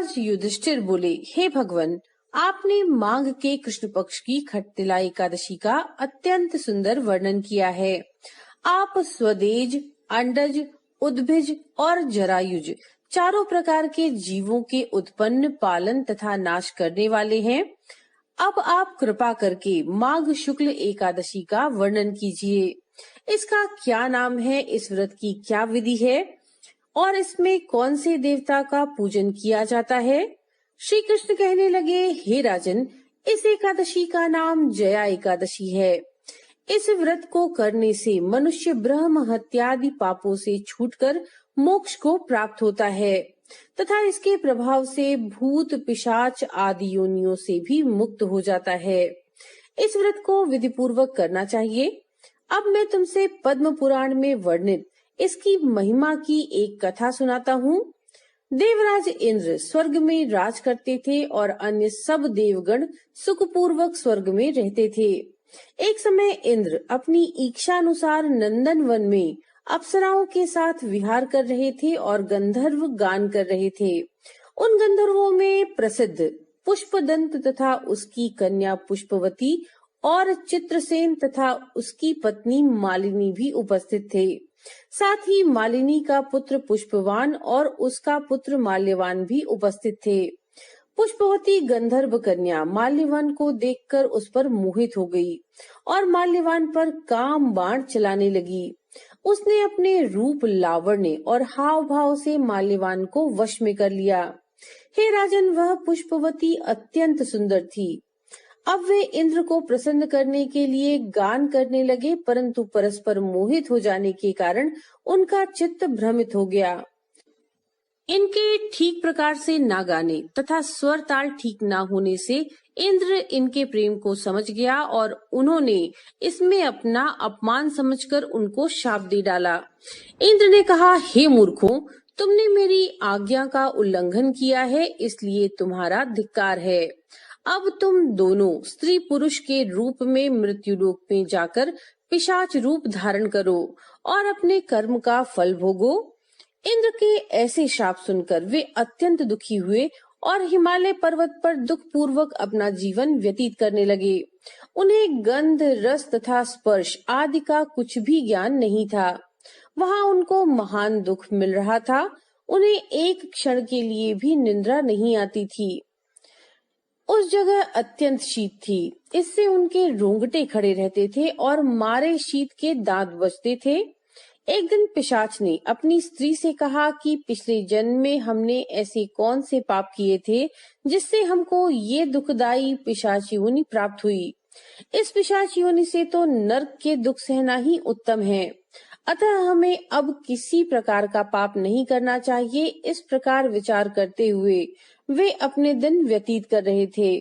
देवराज युधिष्ठिर बोले, हे भगवान, आपने माघ के कृष्ण पक्ष की खट्टिला एकादशी का अत्यंत सुंदर वर्णन किया है। आप स्वदेज, अंडज, उद्भिज और जरायुज चारों प्रकार के जीवों के उत्पन्न, पालन तथा नाश करने वाले हैं। अब आप कृपा करके माघ शुक्ल एकादशी का वर्णन कीजिए। इसका क्या नाम है, इस व्रत की क्या विधि है और इसमें कौन से देवता का पूजन किया जाता है? श्री कृष्ण कहने लगे, हे राजन, इस एकादशी का नाम जया एकादशी है। इस व्रत को करने से मनुष्य ब्रह्म हत्यादि पापों से छूटकर मोक्ष को प्राप्त होता है तथा इसके प्रभाव से भूत पिशाच आदि योनियों से भी मुक्त हो जाता है। इस व्रत को विधि पूर्वक करना चाहिए। अब मैं तुमसे पद्म पुराण में वर्णित इसकी महिमा की एक कथा सुनाता हूँ। देवराज इंद्र स्वर्ग में राज करते थे और अन्य सब देवगण सुखपूर्वक स्वर्ग में रहते थे। एक समय इंद्र अपनी इच्छा अनुसार नंदन वन में अप्सराओं के साथ विहार कर रहे थे और गंधर्व गान कर रहे थे। उन गंधर्वों में प्रसिद्ध पुष्पदंत तथा उसकी कन्या पुष्पवती और चित्रसेन तथा उसकी पत्नी मालिनी भी उपस्थित थे। साथ ही मालिनी का पुत्र पुष्पवान और उसका पुत्र माल्यवान भी उपस्थित थे। पुष्पवती गंधर्व कन्या माल्यवान को देखकर उस पर मोहित हो गई और माल्यवान पर काम बाण चलाने लगी। उसने अपने रूप, लावण्य और हाव भाव से माल्यवान को वश में कर लिया। हे राजन, वह पुष्पवती अत्यंत सुंदर थी। अब वे इंद्र को प्रसन्न करने के लिए गान करने लगे, परंतु परस्पर मोहित हो जाने के कारण उनका चित्त भ्रमित हो गया। इनके ठीक प्रकार से ना गाने तथा स्वर ताल ठीक ना होने से इंद्र इनके प्रेम को समझ गया और उन्होंने इसमें अपना अपमान समझकर उनको शाप दे डाला। इंद्र ने कहा, हे मूर्खों, तुमने मेरी आज्ञा का उल्लंघन किया है, इसलिए तुम्हारा धिक्कार है। अब तुम दोनों स्त्री पुरुष के रूप में मृत्युलोक में जाकर पिशाच रूप धारण करो और अपने कर्म का फल भोगो। इंद्र के ऐसे शाप सुनकर वे अत्यंत दुखी हुए और हिमालय पर्वत पर दुख पूर्वक अपना जीवन व्यतीत करने लगे। उन्हें गंध, रस तथा स्पर्श आदि का कुछ भी ज्ञान नहीं था। वहाँ उनको महान दुख मिल रहा था। उन्हें एक क्षण के लिए भी निद्रा नहीं आती थी। उस जगह अत्यंत शीत थी, इससे उनके रोंगटे खड़े रहते थे और मारे शीत के दांत बजते थे। एक दिन पिशाच ने अपनी स्त्री से कहा कि पिछले जन्म में हमने ऐसे कौन से पाप किए थे जिससे हमको ये दुखदाई पिशाच योनि प्राप्त हुई। इस पिशाच योनि से तो नरक के दुख सहना ही उत्तम है, अतः हमें अब किसी प्रकार का पाप नहीं करना चाहिए। इस प्रकार विचार करते हुए वे अपने दिन व्यतीत कर रहे थे।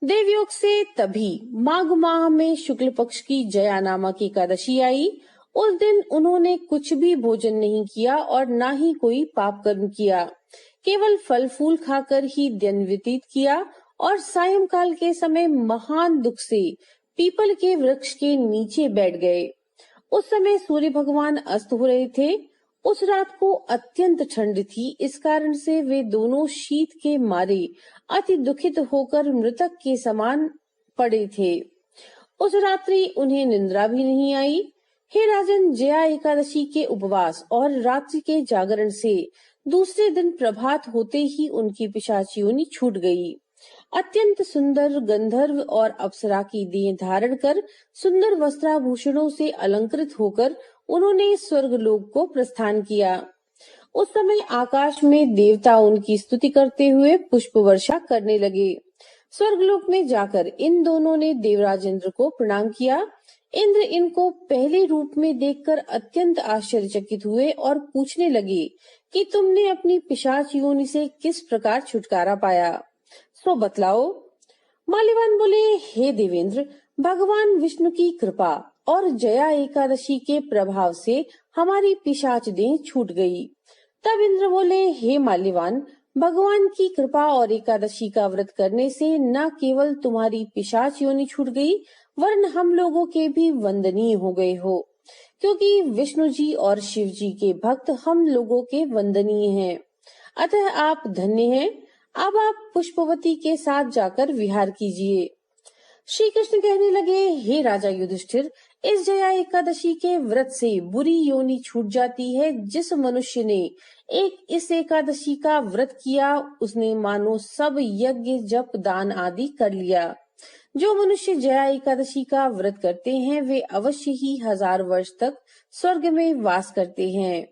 देवयोग से तभी माघ माह में शुक्ल पक्ष की जया नामक एकादशी आई। उस दिन उन्होंने कुछ भी भोजन नहीं किया और ना ही कोई पाप कर्म किया, केवल फल फूल खाकर ही दिन व्यतीत किया और सायंकाल के समय महान दुख से पीपल के वृक्ष के नीचे बैठ गए। उस समय सूर्य भगवान अस्त हो रहे थे। उस रात को अत्यंत ठंड थी, इस कारण से वे दोनों शीत के मारे अति दुखित होकर मृतक के समान पड़े थे। उस रात्रि उन्हें निद्रा भी नहीं आई। हे राजन, जया एकादशी के उपवास और रात्रि के जागरण से दूसरे दिन प्रभात होते ही उनकी पिशाच योनि छूट गई। अत्यंत सुंदर गंधर्व और अप्सरा की देह धारण कर सुंदर वस्त्राभूषणों से अलंकृत होकर उन्होंने स्वर्गलोक को प्रस्थान किया। उस समय आकाश में देवता उनकी स्तुति करते हुए पुष्प वर्षा करने लगे। स्वर्गलोक में जाकर इन दोनों ने देवराज इंद्र को प्रणाम किया। इंद्र इनको पहले रूप में देखकर अत्यंत आश्चर्यचकित हुए और पूछने लगे कि तुमने अपनी पिशाच योनि से किस प्रकार छुटकारा पाया, सो बतलाओ। माल्यवान बोले, हे देवेंद्र, भगवान विष्णु की कृपा और जया एकादशी के प्रभाव से हमारी पिशाच देह छूट गई। तब इंद्र बोले, हे माल्यवान, भगवान की कृपा और एकादशी का व्रत करने से न केवल तुम्हारी पिशाच योनि छूट गई, वरन हम लोगों के भी वंदनीय हो गए हो, क्योंकि विष्णु जी और शिव जी के भक्त हम लोगों के वंदनीय हैं। अतः आप धन्य हैं। अब आप पुष्पवती के साथ जाकर विहार कीजिए। श्री कृष्ण कहने लगे, हे राजा युधिष्ठिर, इस जया एकादशी के व्रत से बुरी योनि छूट जाती है। जिस मनुष्य ने इस एकादशी का व्रत किया, उसने मानो सब यज्ञ जप दान आदि कर लिया। जो मनुष्य जया एकादशी का व्रत करते हैं, वे अवश्य ही 1000 वर्ष तक स्वर्ग में वास करते हैं।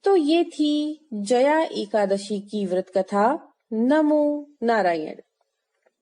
तो ये थी जया एकादशी की व्रत कथा। नमो नारायण।